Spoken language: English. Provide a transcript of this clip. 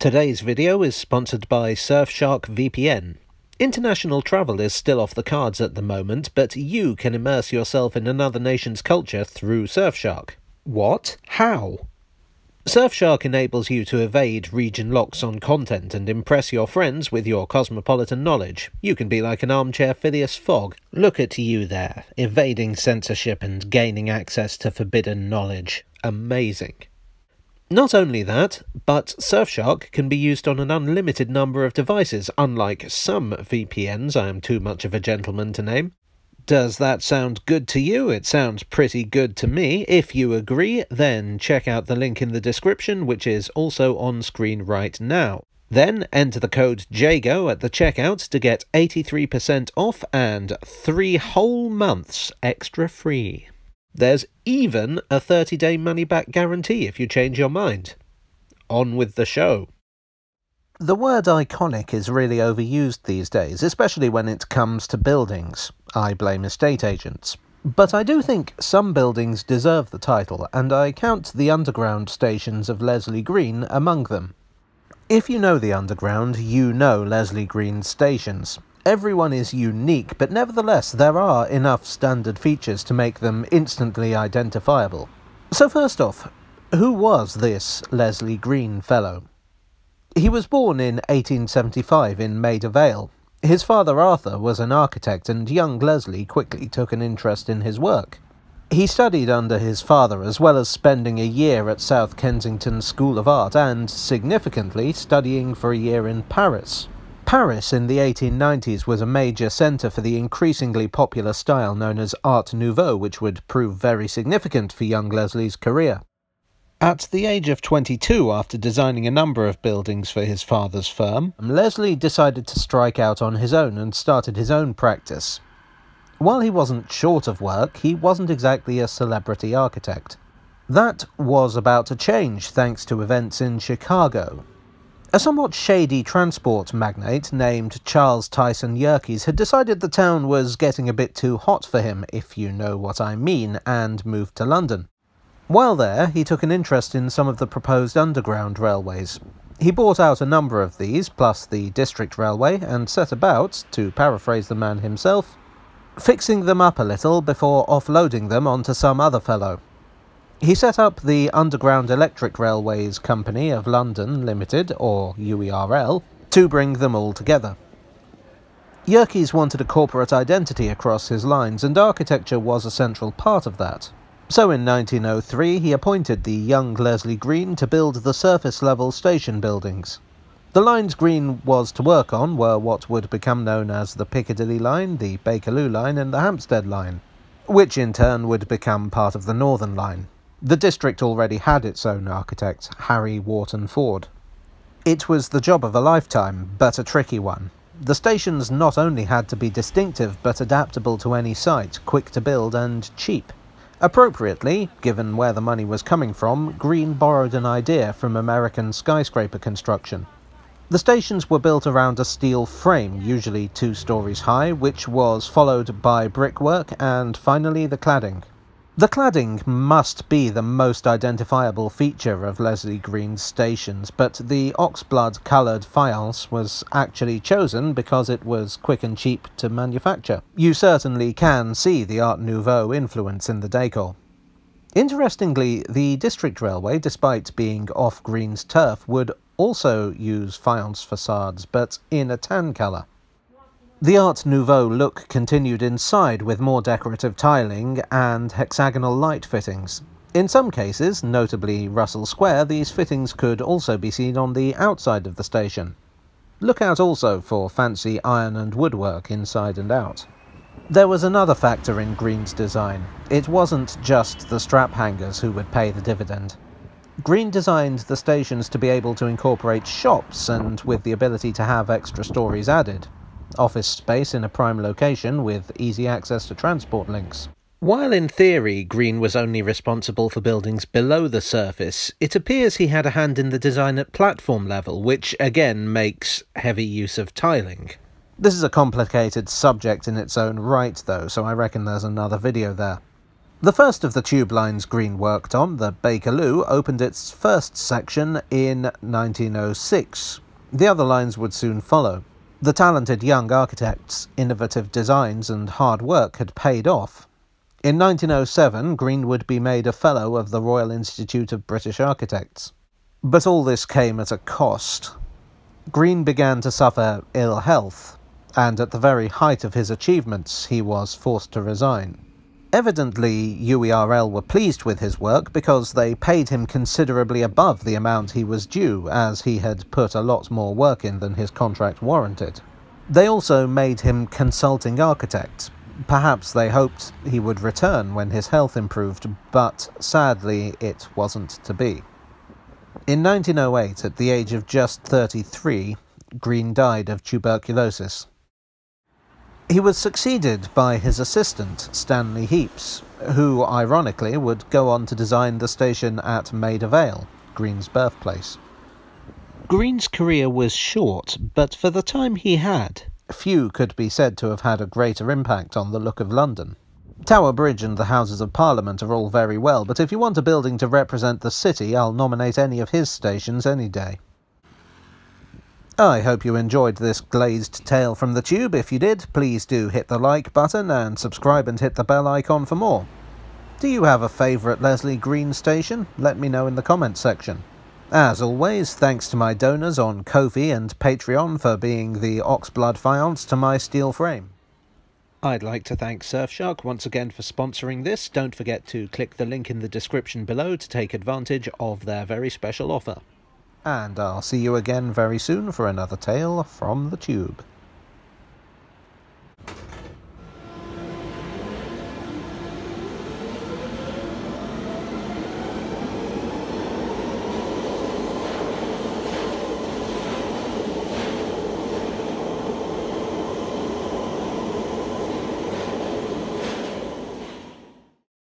Today's video is sponsored by Surfshark VPN. International travel is still off the cards at the moment, but you can immerse yourself in another nation's culture through Surfshark. What? How? Surfshark enables you to evade region locks on content and impress your friends with your cosmopolitan knowledge. You can be like an armchair Phileas Fogg. Look at you there, evading censorship and gaining access to forbidden knowledge. Amazing. Not only that, but Surfshark can be used on an unlimited number of devices, unlike some VPNs I am too much of a gentleman to name. Does that sound good to you? It sounds pretty good to me. If you agree, then check out the link in the description, which is also on screen right now. Then enter the code JAGO at the checkout to get 83% off and 3 whole months extra free. There's even a 30-day money-back guarantee if you change your mind. On with the show. The word iconic is really overused these days, especially when it comes to buildings. I blame estate agents. But I do think some buildings deserve the title, and I count the underground stations of Leslie Green among them. If you know the underground, you know Leslie Green's stations. Everyone is unique, but nevertheless there are enough standard features to make them instantly identifiable. So first off, who was this Leslie Green fellow? He was born in 1875 in Maida Vale. His father Arthur was an architect, and young Leslie quickly took an interest in his work. He studied under his father, as well as spending a year at South Kensington School of Art and, significantly, studying for a year in Paris. Paris in the 1890s was a major centre for the increasingly popular style known as Art Nouveau, which would prove very significant for young Leslie's career. At the age of 22, after designing a number of buildings for his father's firm, Leslie decided to strike out on his own and started his own practice. While he wasn't short of work, he wasn't exactly a celebrity architect. That was about to change thanks to events in Chicago. A somewhat shady transport magnate named Charles Tyson Yerkes had decided the town was getting a bit too hot for him, if you know what I mean, and moved to London. While there, he took an interest in some of the proposed underground railways. He bought out a number of these, plus the District Railway, and set about, to paraphrase the man himself, fixing them up a little before offloading them onto some other fellow. He set up the Underground Electric Railways Company of London Limited, or UERL, to bring them all together. Yerkes wanted a corporate identity across his lines, and architecture was a central part of that. So in 1903 he appointed the young Leslie Green to build the surface-level station buildings. The lines Green was to work on were what would become known as the Piccadilly Line, the Bakerloo Line and the Hampstead Line, which in turn would become part of the Northern Line. The district already had its own architect, Harry Wharton Ford. It was the job of a lifetime, but a tricky one. The stations not only had to be distinctive, but adaptable to any site, quick to build and cheap. Appropriately, given where the money was coming from, Green borrowed an idea from American skyscraper construction. The stations were built around a steel frame, usually 2 stories high, which was followed by brickwork and finally the cladding. The cladding must be the most identifiable feature of Leslie Green's stations, but the oxblood-coloured faience was actually chosen because it was quick and cheap to manufacture. You certainly can see the Art Nouveau influence in the decor. Interestingly, the District Railway, despite being off Green's turf, would also use faience facades, but in a tan colour. The Art Nouveau look continued inside with more decorative tiling and hexagonal light fittings. In some cases, notably Russell Square, these fittings could also be seen on the outside of the station. Look out also for fancy iron and woodwork inside and out. There was another factor in Green's design. It wasn't just the strap hangers who would pay the dividend. Green designed the stations to be able to incorporate shops and with the ability to have extra stories added. Office space in a prime location with easy access to transport links. While in theory Green was only responsible for buildings below the surface, it appears he had a hand in the design at platform level, which again makes heavy use of tiling. This is a complicated subject in its own right though, so I reckon there's another video there. The first of the tube lines Green worked on, the Bakerloo, opened its first section in 1906. The other lines would soon follow. The talented young architect's innovative designs and hard work had paid off. In 1907, Green would be made a Fellow of the Royal Institute of British Architects. But all this came at a cost. Green began to suffer ill health, and at the very height of his achievements he was forced to resign. Evidently, UERL were pleased with his work because they paid him considerably above the amount he was due, as he had put a lot more work in than his contract warranted. They also made him consulting architect. Perhaps they hoped he would return when his health improved, but sadly it wasn't to be. In 1908, at the age of just 33, Green died of tuberculosis. He was succeeded by his assistant, Stanley Heaps, who, ironically, would go on to design the station at Maida Vale, Green's birthplace. Green's career was short, but for the time he had, few could be said to have had a greater impact on the look of London. Tower Bridge and the Houses of Parliament are all very well, but if you want a building to represent the city, I'll nominate any of his stations any day. I hope you enjoyed this glazed tale from the tube. If you did, please do hit the like button and subscribe and hit the bell icon for more. Do you have a favourite Leslie Green station? Let me know in the comments section. As always, thanks to my donors on Ko-fi and Patreon for being the oxblood faience to my steel frame. I'd like to thank Surfshark once again for sponsoring this. Don't forget to click the link in the description below to take advantage of their very special offer. And I'll see you again very soon for another tale from the tube.